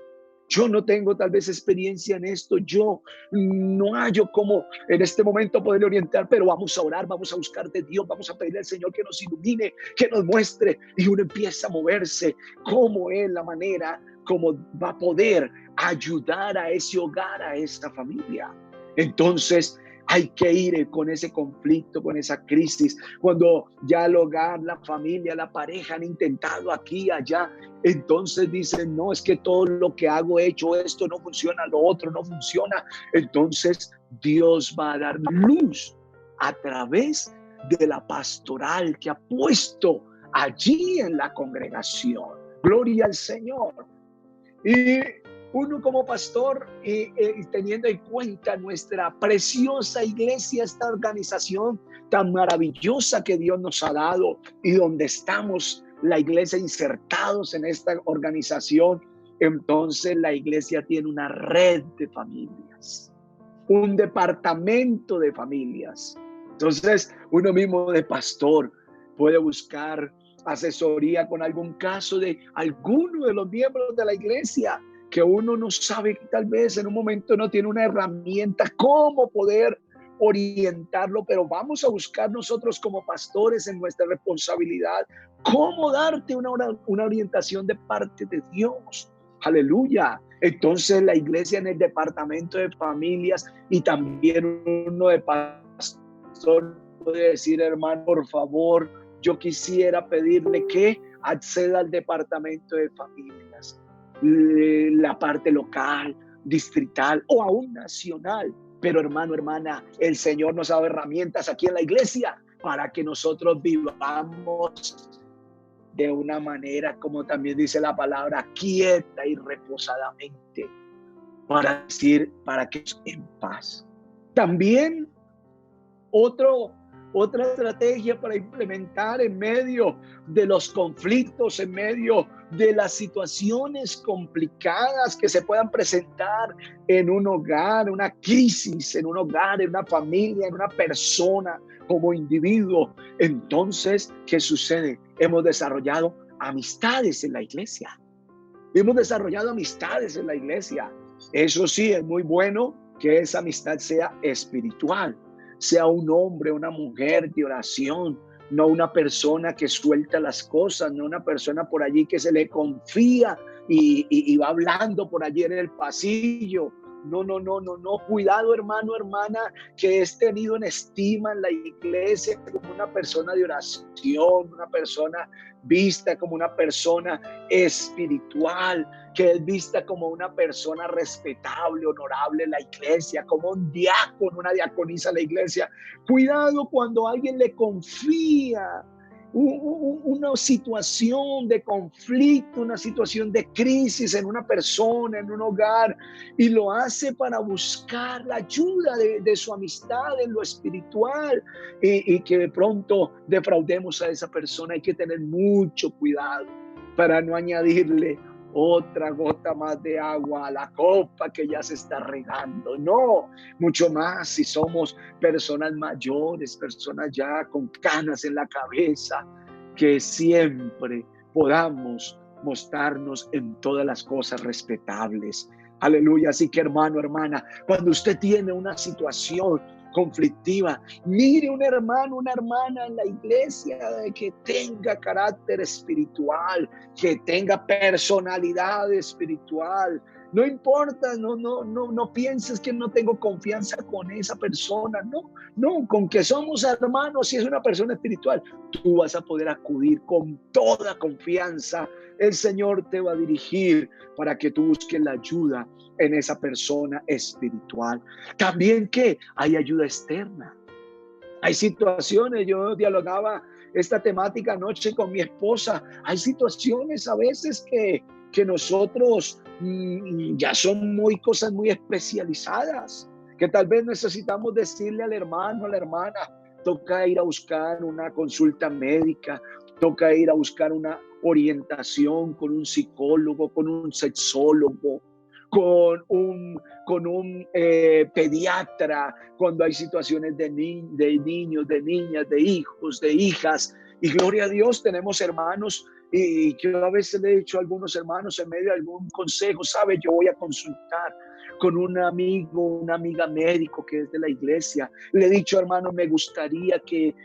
A: Yo no tengo tal vez experiencia en esto, yo no hallo cómo en este momento poder orientar, pero vamos a orar, vamos a buscar de Dios, vamos a pedirle al Señor que nos ilumine, que nos muestre, y uno empieza a moverse, cómo es la manera, cómo va a poder ayudar a ese hogar, a esa familia. Entonces hay que ir con ese conflicto, con esa crisis, cuando ya el hogar, la familia, la pareja han intentado aquí, allá. Entonces dicen, no, es que todo lo que hago, he hecho esto, no funciona, lo otro no funciona. Entonces Dios va a dar luz a través de la pastoral que ha puesto allí en la congregación. Gloria al Señor. Y uno como pastor, teniendo en cuenta nuestra preciosa iglesia, esta organización tan maravillosa que Dios nos ha dado y donde estamos la iglesia insertados en esta organización, entonces la iglesia tiene una red de familias, un departamento de familias. Entonces uno mismo de pastor puede buscar asesoría con algún caso de alguno de los miembros de la iglesia que uno no sabe, que tal vez en un momento no tiene una herramienta cómo poder orientarlo, pero vamos a buscar nosotros como pastores en nuestra responsabilidad cómo darte una orientación de parte de Dios. Aleluya. Entonces la iglesia en el departamento de familias y también uno de pastor puede decir, hermano, por favor, yo quisiera pedirle que acceda al departamento de familias, la parte local, distrital o aún nacional. Pero hermano, hermana, el Señor nos ha dado herramientas aquí en la iglesia para que nosotros vivamos de una manera, como también dice la palabra, quieta y reposadamente, para decir, para que en paz. También otra estrategia para implementar en medio de los conflictos, en medio de las situaciones complicadas que se puedan presentar en un hogar, una crisis en un hogar, en una familia, en una persona como individuo. Entonces, ¿qué sucede? Hemos desarrollado amistades en la iglesia. Hemos desarrollado amistades en la iglesia. Eso sí, es muy bueno que esa amistad sea espiritual, sea un hombre, una mujer de oración, no una persona que suelta las cosas, no una persona por allí que se le confía y va hablando por allí en el pasillo. No. Cuidado, hermano, hermana, que es tenido en estima en la iglesia como una persona de oración, una persona vista como una persona espiritual, que es vista como una persona respetable, honorable en la iglesia, como un diácono, una diaconisa en la iglesia. Cuidado cuando alguien le confía una situación de conflicto, una situación de crisis en una persona, en un hogar, y lo hace para buscar la ayuda de su amistad en lo espiritual, y que de pronto defraudemos a esa persona. Hay que tener mucho cuidado para no añadirle otra gota más de agua a la copa que ya se está regando. No, mucho más si somos personas mayores, personas ya con canas en la cabeza, que siempre podamos mostrarnos en todas las cosas respetables. Aleluya. Así que, hermano, hermana, cuando usted tiene una situación conflictiva, mire un hermano, una hermana en la iglesia que tenga carácter espiritual, que tenga personalidad espiritual. No importa, no pienses que no tengo confianza con esa persona. No, con que somos hermanos, si es una persona espiritual, tú vas a poder acudir con toda confianza. El Señor te va a dirigir para que tú busques la ayuda en esa persona espiritual. También que hay ayuda externa. Hay situaciones, yo dialogaba esta temática anoche con mi esposa. Hay situaciones a veces que nosotros ya son cosas muy especializadas, que tal vez necesitamos decirle al hermano, a la hermana, toca ir a buscar una consulta médica, toca ir a buscar una orientación con un psicólogo, con un sexólogo, con un pediatra, cuando hay situaciones de niños, de niñas, de hijos, de hijas. Y gloria a Dios, tenemos hermanos, y yo a veces le he dicho a algunos hermanos en medio de algún consejo, ¿sabe? Yo voy a consultar con un amigo, una amiga médico que es de la iglesia. Le he dicho, hermano, me gustaría que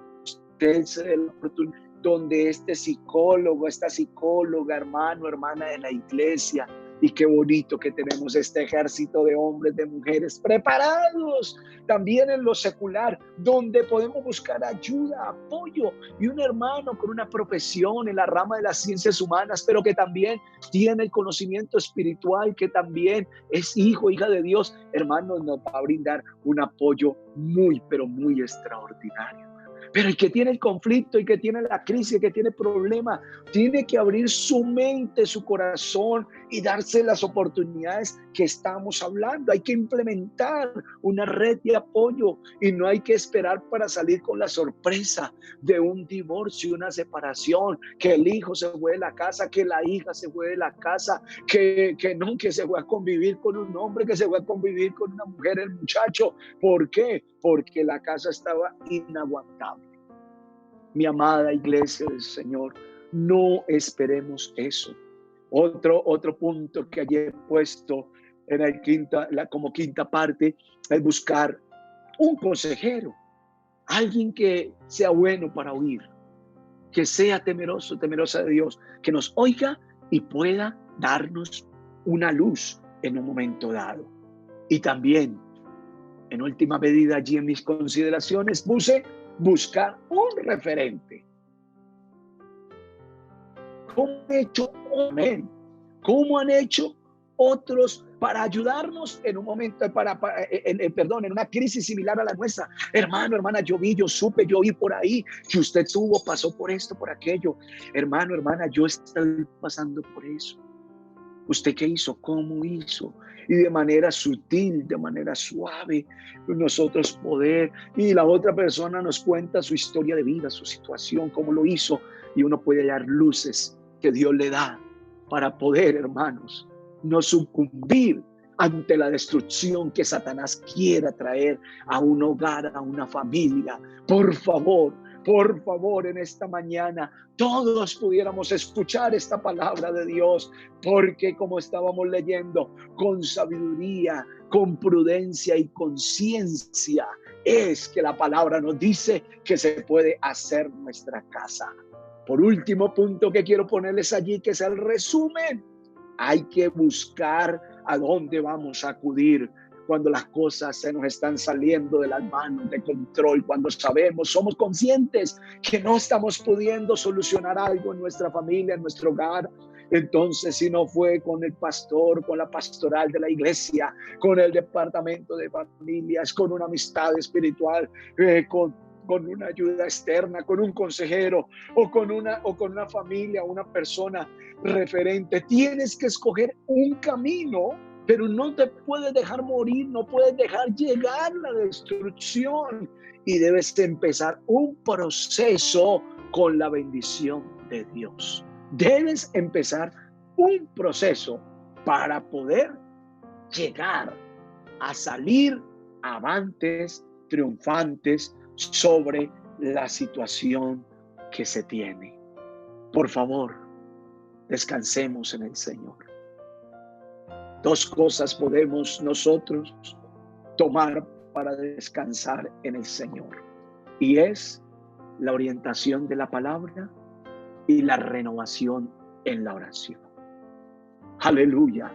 A: usted se dé la oportunidad donde este psicólogo, esta psicóloga, hermano, hermana de la iglesia. Y qué bonito que tenemos este ejército de hombres, de mujeres preparados también en lo secular, donde podemos buscar ayuda, apoyo, y un hermano con una profesión en la rama de las ciencias humanas, pero que también tiene el conocimiento espiritual, que también es hijo, hija de Dios. Hermano, nos va a brindar un apoyo muy, pero muy extraordinario. Pero el que tiene el conflicto, el que tiene la crisis, el que tiene problemas, tiene que abrir su mente, su corazón, y darse las oportunidades que estamos hablando. Hay que implementar una red de apoyo, y no hay que esperar para salir con la sorpresa de un divorcio, una separación, que el hijo se fue de la casa, que la hija se fue de la casa, que se fue a convivir con un hombre, que se fue a convivir con una mujer, el muchacho. ¿Por qué? Porque la casa estaba inaguantable. Mi amada iglesia del Señor, no esperemos eso. Otro punto que allí he puesto en el como quinta parte es buscar un consejero, alguien que sea bueno para oír, que sea temerosa de Dios, que nos oiga y pueda darnos una luz en un momento dado. Y también, en última medida, allí en mis consideraciones puse buscar un referente. ¿Cómo han hecho otros para ayudarnos en un momento, en una crisis similar a la nuestra? Hermano, hermana, yo supe, yo oí por ahí que usted pasó por esto, por aquello. Hermano, hermana, yo estoy pasando por eso. ¿Usted qué hizo? ¿Cómo hizo? Y de manera sutil, de manera suave, nosotros poder, y la otra persona nos cuenta su historia de vida, su situación, cómo lo hizo, y uno puede hallar luces que Dios le da para poder, hermanos, no sucumbir ante la destrucción que Satanás quiera traer a un hogar, a una familia. Por favor, en esta mañana todos pudiéramos escuchar esta palabra de Dios, porque como estábamos leyendo, con sabiduría, con prudencia y con ciencia es que la palabra nos dice que se puede hacer nuestra casa. Por último punto que quiero ponerles allí, que es el resumen. Hay que buscar a dónde vamos a acudir cuando las cosas se nos están saliendo de las manos de control, cuando somos conscientes que no estamos pudiendo solucionar algo en nuestra familia, en nuestro hogar. Entonces, si no fue con el pastor, con la pastoral de la iglesia, con el departamento de familias, con una amistad espiritual, con con una ayuda externa, con un consejero o con una familia, una persona referente. Tienes que escoger un camino, pero no te puedes dejar morir, no puedes dejar llegar la destrucción y debes empezar un proceso con la bendición de Dios. Debes empezar un proceso para poder llegar a salir avantes, triunfantes sobre la situación que se tiene. Por favor, descansemos en el Señor. Dos cosas podemos nosotros tomar para descansar en el Señor, y es la orientación de la palabra y la renovación en la oración. Aleluya.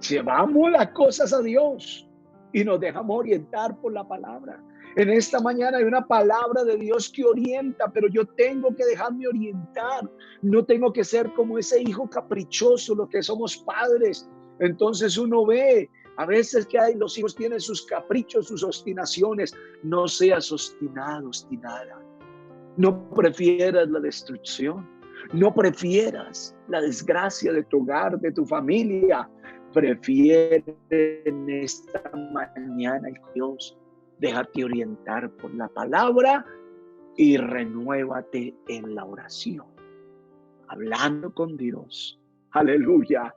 A: Llevamos las cosas a Dios y nos dejamos orientar por la palabra. En esta mañana hay una palabra de Dios que orienta, pero yo tengo que dejarme orientar. No tengo que ser como ese hijo caprichoso, lo que somos padres. Entonces uno ve a veces que los hijos tienen sus caprichos, sus obstinaciones. No seas obstinado, obstinada. No prefieras la destrucción. No prefieras la desgracia de tu hogar, de tu familia. Prefiere en esta mañana, Dios, déjate orientar por la palabra y renuévate en la oración, hablando con Dios. Aleluya.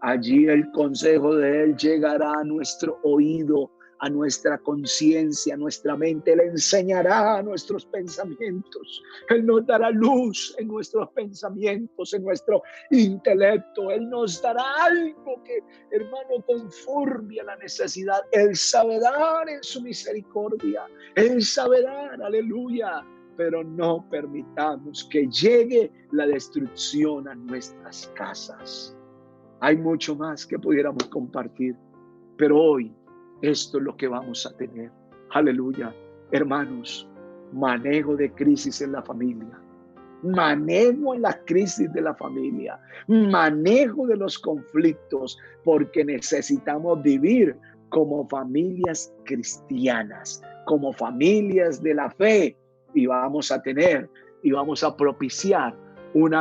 A: Allí el consejo de Él llegará a nuestro oído, a nuestra conciencia, a nuestra mente. Él enseñará nuestros pensamientos. Él nos dará luz en nuestros pensamientos, en nuestro intelecto. Él nos dará algo que, hermano, conforme a la necesidad. Él sabe dar en su misericordia. Él sabe dar, aleluya. Pero no permitamos que llegue la destrucción a nuestras casas. Hay mucho más que pudiéramos compartir, pero hoy esto es lo que vamos a tener. Aleluya. Hermanos, manejo de crisis en la familia, manejo en la crisis de la familia, manejo de los conflictos, porque necesitamos vivir como familias cristianas, como familias de la fe, y vamos a tener y vamos a propiciar una